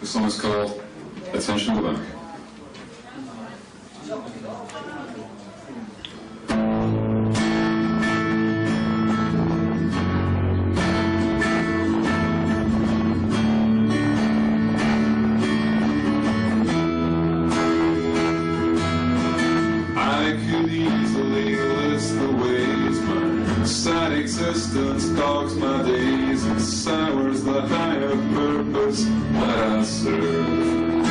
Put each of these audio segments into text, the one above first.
The song is called Attention to the Back. Sad existence dogs my days and sours the higher purpose that I serve.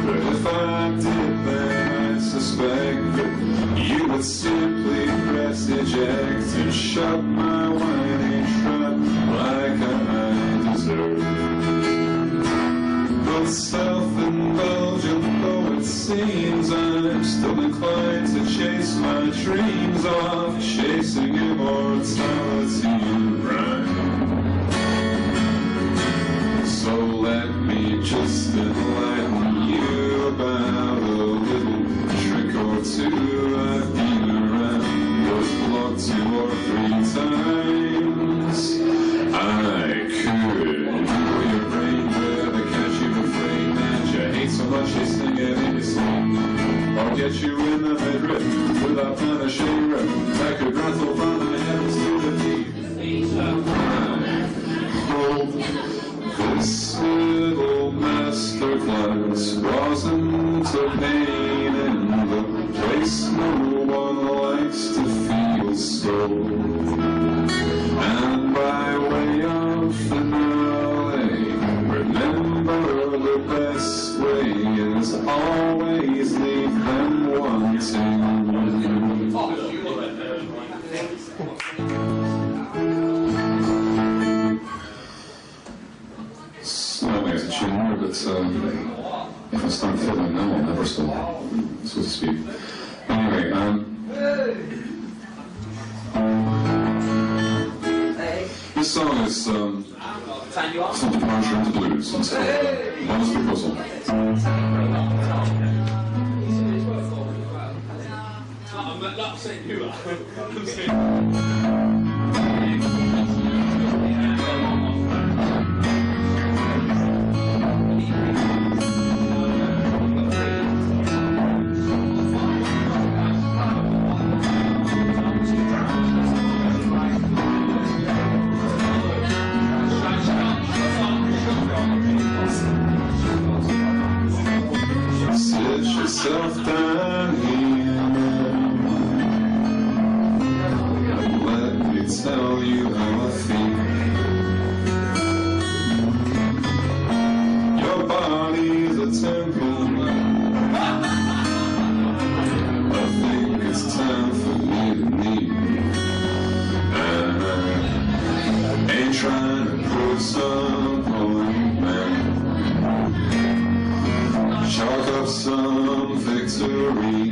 But if I did, then I suspect that you would simply press eject and shut my whining trap like I deserve. But self-indulgent though it seems, I'm still inclined to chase my dreams off, chasing immortality in rhyme. So let me just enlighten you about a little trick or two I've been around your block 2 or 3 times. I could pull your brain with a catchy refrain that you hate so much you sing it in your sleep, or get you in the midriff with a punishing rip that could rattle from the heavens to the deep. I hope this little masterclass wasn't a pain in the place no one likes to feel so. And by way of finale, remember the best way is always leave them wanting. Slightly as a tune, but if I start fiddling now, I'll never stop, so to speak. Anyway, this song is some departure into blues. It's called Monster Puzzle. I'm not saying who I'm saying. Sit yourself down here, let me tell you how I feel. Your body's a temple, I think it's time for me to leave. And I ain't trying to prove some point, man. Chalk up some victory.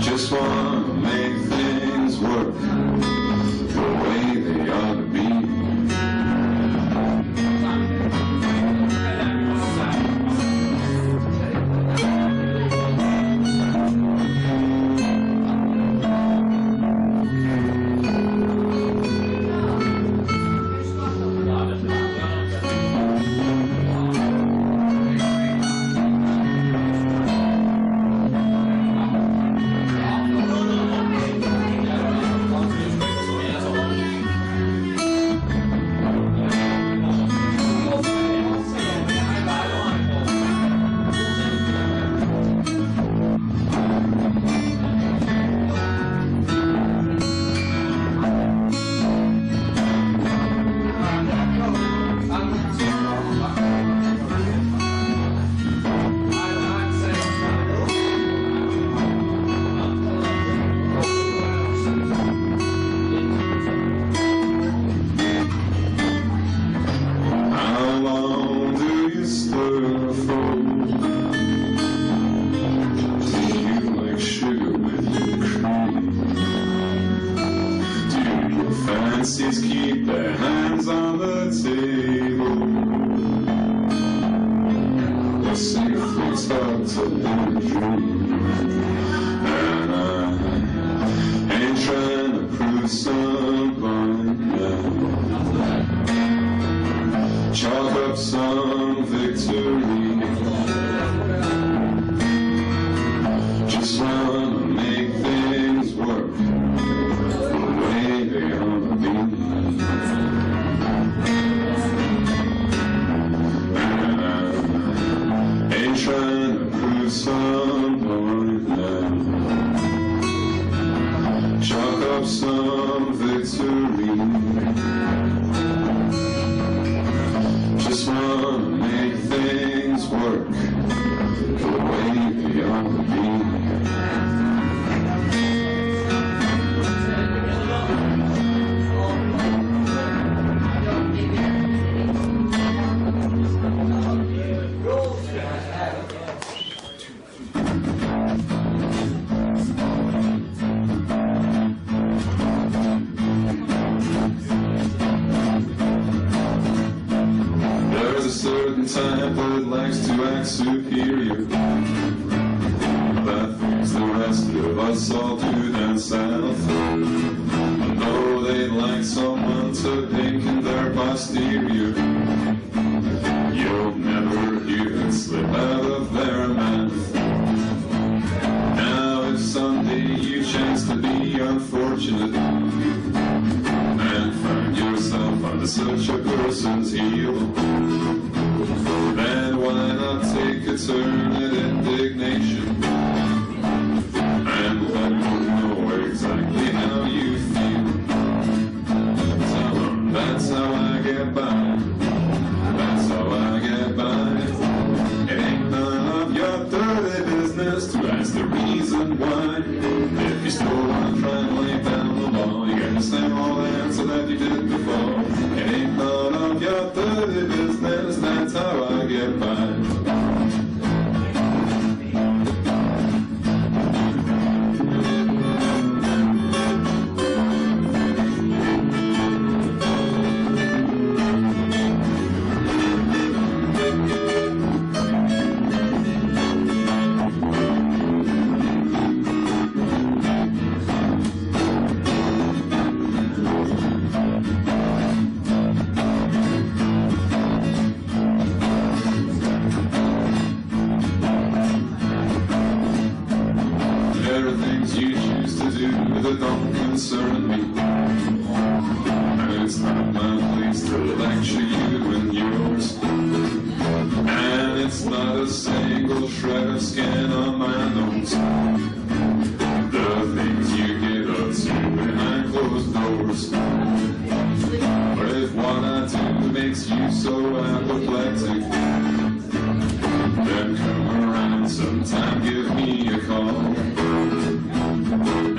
Just wanna make things work the way they ought to be. Fancies keep their hands on the table, they're safely tucked up in a dream. And I ain't trying to prove someone now. some victory. Just wanna make things work, go way beyond the beat. There's a certain type that likes to act superior, that thinks the rest of us all do down south. I know they'd like someone to pink in their posterior. You'll never hear it slip out of their mouth. Now if someday you chance to be unfortunate and find yourself under such a person's heel, then why not take a turn at indignation and let them know exactly how you feel. Tell them that's how I get by, that's how I get by. It ain't none of your dirty business to ask the reason why. If you still want to try and lay down the law, you get the same old answer that you did before. It ain't none of your dirty business, that's how I get by. There are things you choose to do that don't concern me, and it's not my place to lecture you and yours. And it's not a single shred of skin on my nose, the things you get up to behind closed doors. But if what I do makes you so apoplectic, then come around sometime, give me a call,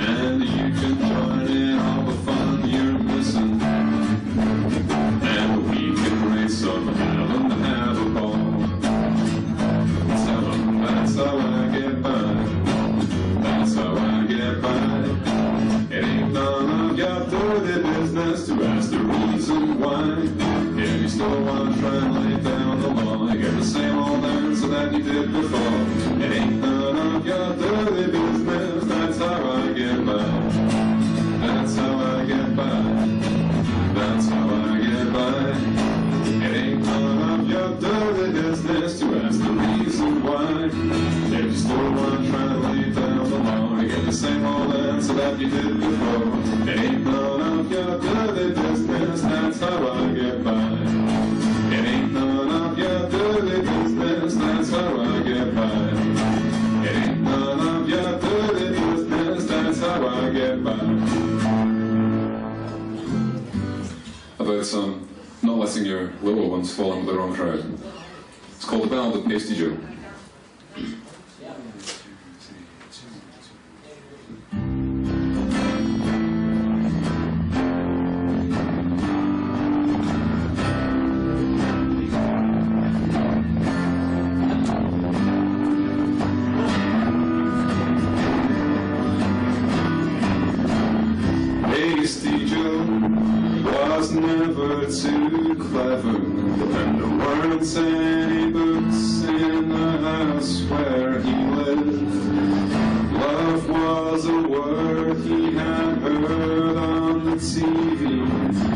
and you can join in all the fun you're missing, and we can raise some hell and have a ball. Tell them that's how I get by, that's how I get by. It ain't none of your dirty business to ask the reason why. If you still want to try and lay down the law, you get the same old answer that you did before. It ain't none of your dirty business, that's how I get by, that's how I get by, that's how I get by. It ain't none of your dirty business to ask the reason why. If you still want to try and lay down the law, you get the same old answer that you did before. It ain't none of your dirty business, that's how I get by. It ain't none of your dirty business, that's how I get by. It ain't none of your dirty business, that's how I get by. About not letting your little ones fall into the wrong crowd. It's called The Ballad of Pasty Joe. Pasty Joe was never too clever, and there weren't any books in the house where he lived. Love was a word he had heard on the TV,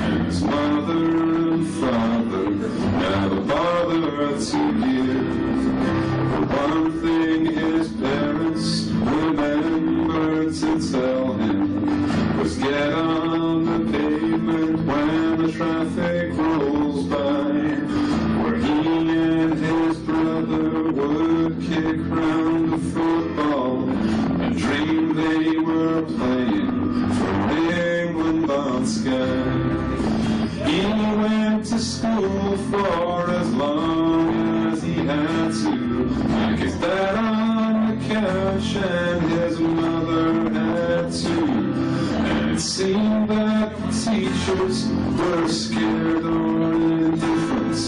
and his mother and father never bothered to give. For one thing his parents remembered to tell him was get on the pavement when the traffic rolls by, where he and his brother would kick round the football and dream they were playing for real. for as long as he had to, like his dad on the couch and his mother had too. And it seemed that the teachers were scared or indifferent,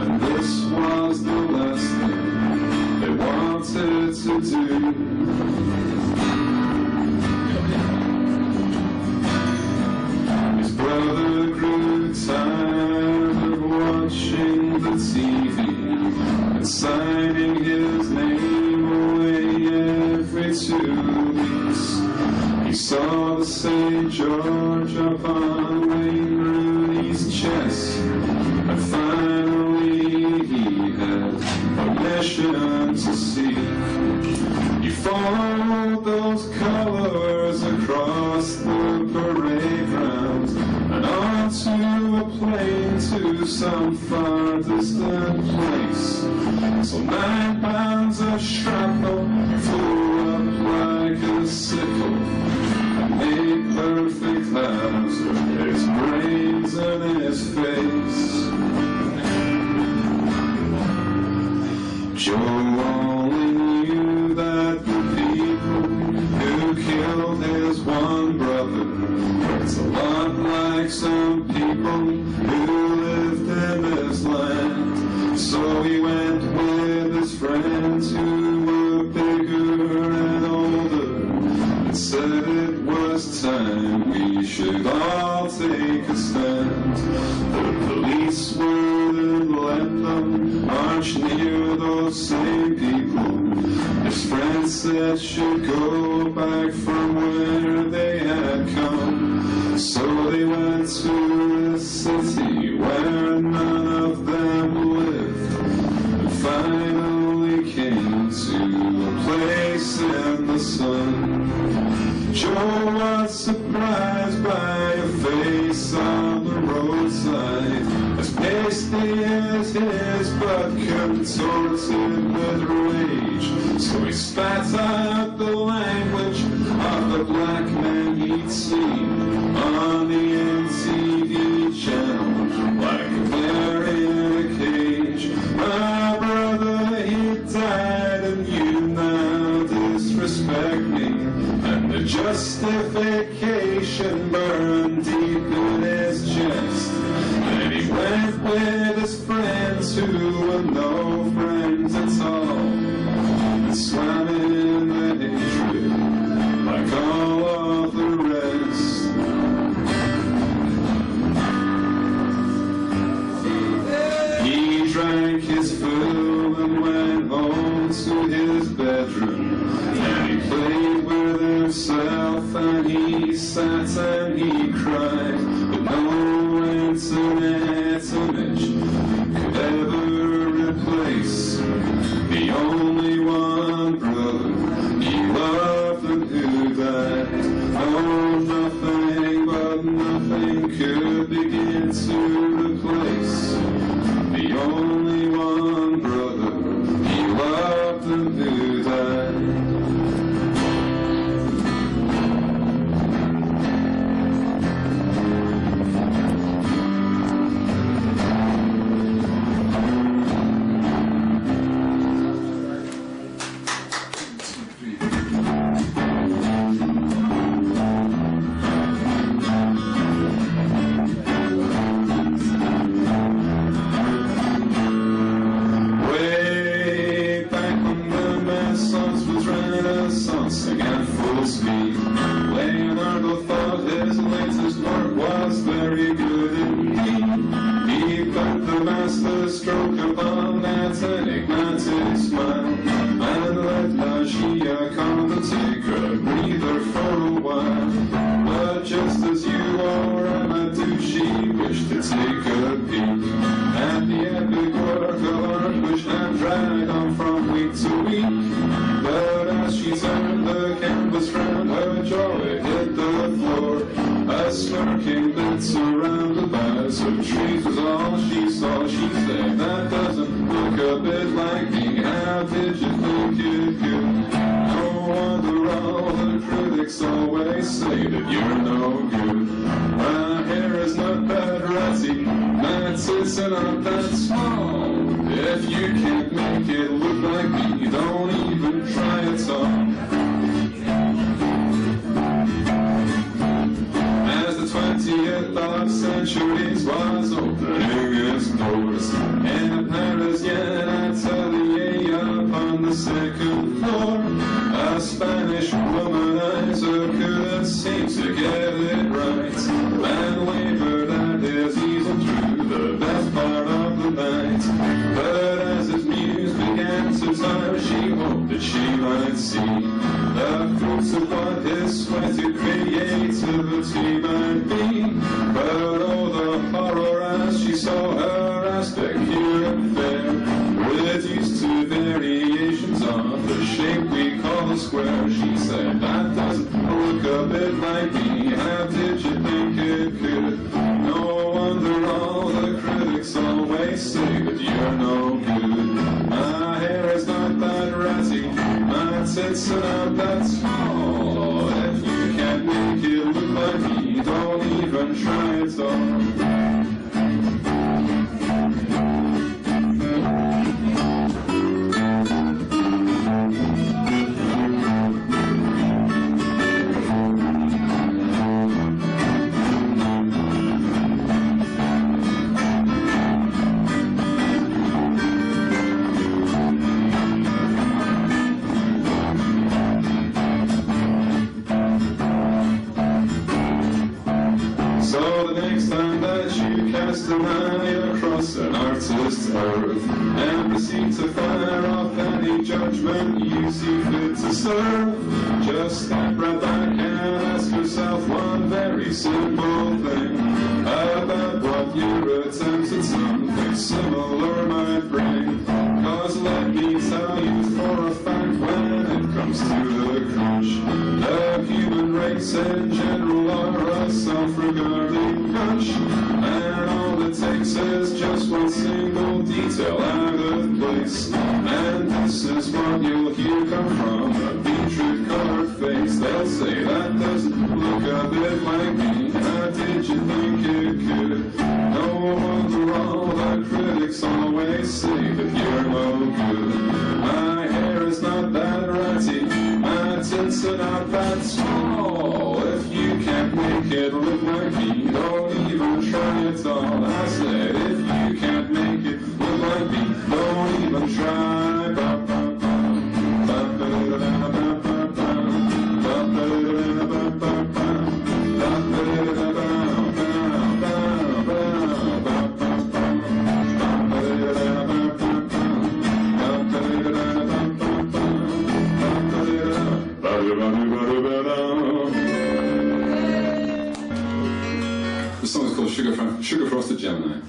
and this was the last thing they wanted to do. His brother grew tired of watching the TV and signing his name away every 2 weeks. He saw the St. George up on Wayne Rooney's chest, and finally he had permission to see. He followed those colors across the parade ground and onto a plane to some far distant place. So 9 pounds of shrapnel flew up like a sickle and made perfect halves with his brains and his face. Joe only knew that the people who killed his one brother was a lot like some people who lived in this land. So he went with his friends who were bigger and older and said it was time we should all take a stand. The police wouldn't let them march near those same people. His friends said should go back from where they had come. So they went to a city where none of them lived, and finally came to a place in the sun. Joe was surprised by a face on the roadside, as pasty as his, but contorted with rage. So he spat out the language of the black man he'd seen on the MTV channel, like a bear in a cage. My brother, he died, and you now disrespect me. And the justification burned deep in his chest. And he went with his friends who were no friends at all, and swam in the hatred like all of the rest. He drank his fill and went home to his bedroom, and he played with himself, and he sat and he cried, but no internet image could ever replace the only one brother he loved and who died. Oh, nothing but nothing could begin to replace the only one brother he loved and who died. tits are not that small. If you can't make it look like me, don't even try at all. As the 20th century was opening its doors in Paris, yet atelier up on the second floor, a Spanish womanizer couldn't seem to get it right, and wavered at his easel through the best part of the night. But as his muse began to tire, she hoped that she might see the fruits of what his sweaty creativity might be. But oh, the horror as she saw her aspect here and there, reduced to variations of the shape we call a square. She said, that doesn't look a bit like me, how did you think it could? No wonder all the critics always say that you're no good. My hair is not that ratty, my tits are not that small. If you can't make it look like me, don't even try at all. An eye across an artist's earth and proceed to fire off any judgment you see fit to serve. Just step right back and ask yourself one very simple thing about what your attempts at something similar might bring. Cause let me tell you for a fact, when it comes to the crunch, the human race in general are a self-regarding bunch, and all it takes is just one single detail out of place, and this is what you'll hear come from a beetroot-colored face. They'll say, that doesn't look a bit like me, how did you think it could? No wonder all the critics always say that you're no good. My hair is not that ratty, my tits are not that small. If you can't make it look like me, don't even try at all. I said, if you can't make it look like me, don't even try. The song is called Sugar Frosted Gemini.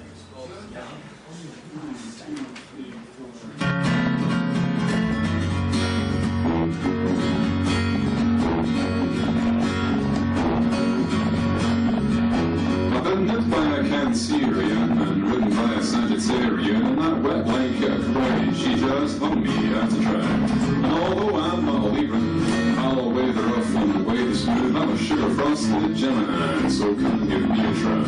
I've been nipped by a Cancerian and ridden by a Sagittarian, and that wet blanket way, she just hung me out to dry. And although I'm not leaving, I'll weigh the rough and weigh the smooth. I'm a sugar frosted Gemini, so come give me a try.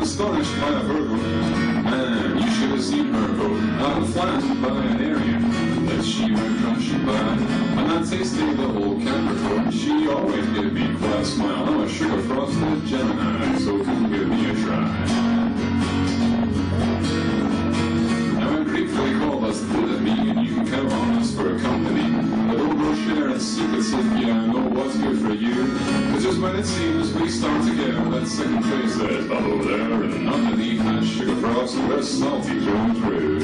Astonished by a Virgo, man, you should have seen her go. I was flattened by an Aryan that she went crashing by, and that tasty little Capricorn, she always gave me quite a smile. I'm a sugar frosted Gemini, so come give me a try. Now I'm gratefully called us good at me, and you can count on us for a company. But don't go sharing secrets if you know what's good for you. Cause just when it seems we start to get that second place says bubble there, and underneath that sugar frost we're salty through through.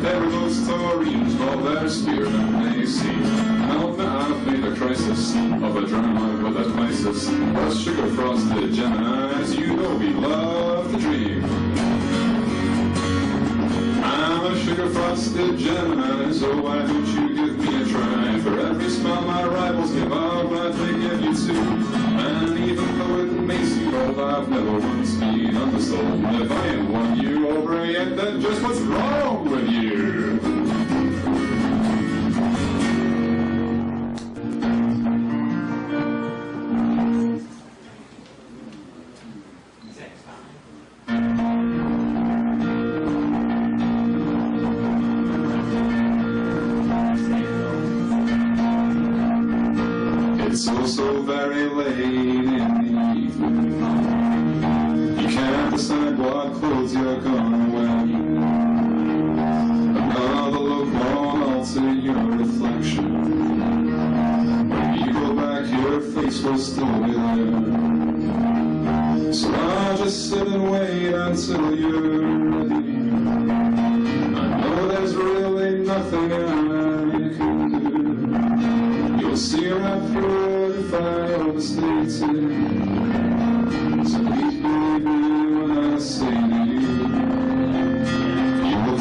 There were those stories of their spearmen, they see. Now that I've made a crisis of a drama with a crisis. Us sugar frosted Geminis, you know we love to dream. I'm a sugar frosted Gemini, so why don't you give me a try? For every smile my rivals give, I'll gladly give you two. And even though it may seem old, I've never once been undersold. If I ain't won you over yet, then just what's wrong with you? It's so very late in the evening. You can't decide what clothes you're gonna wear. Another look won't alter your reflection. When you go back, your face will still be there. So I'll just sit and wait until you're ready. I know there's really nothing I can do. You'll see right through it if I overstate it. So please believe me when I say to you, you look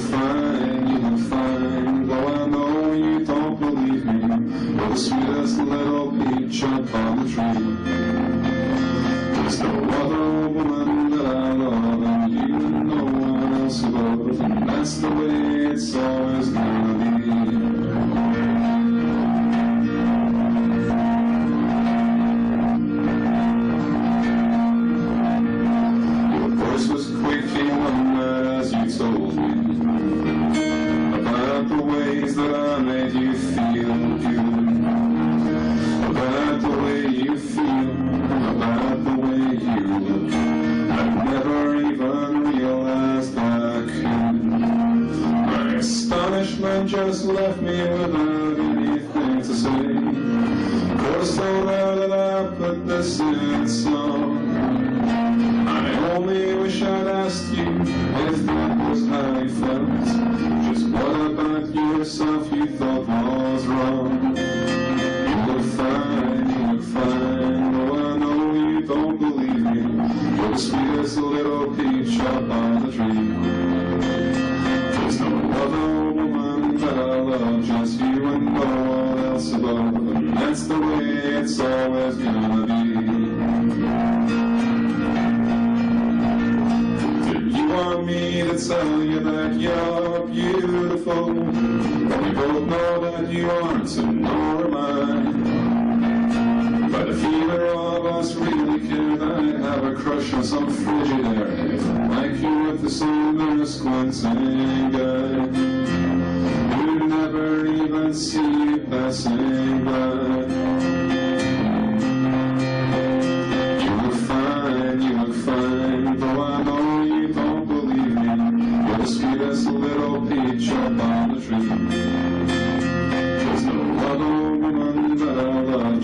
fine, though I know you don't believe me. You're the sweetest little peach up on the tree. There's no other woman that I love, and you and no one else above, and that's the way it's always gonna be. That I made you feel good, about the way you feel, about the way you look. I've never even realized I could. My astonishment just left me without anything to say. Cause so now that I put this in song, I only wish I'd asked you if that was how you felt. Just what about yourself you thought was wrong? You look fine, though I know you don't believe me. You're the sweetest little peach up on the tree. There's no other woman that I love, just you and no one else above, and that's the way it's always gonna be. Want me to tell you that you're beautiful, but we both know that you aren't, and nor am I. But if either of us really cared, I'd have a crush on some frigid airhead like you with the summer squinting guy who'd never even see you passing by. You look fine, though I know you don't believe me. You're the sweetest little peach up on the tree. There's no other woman that I love.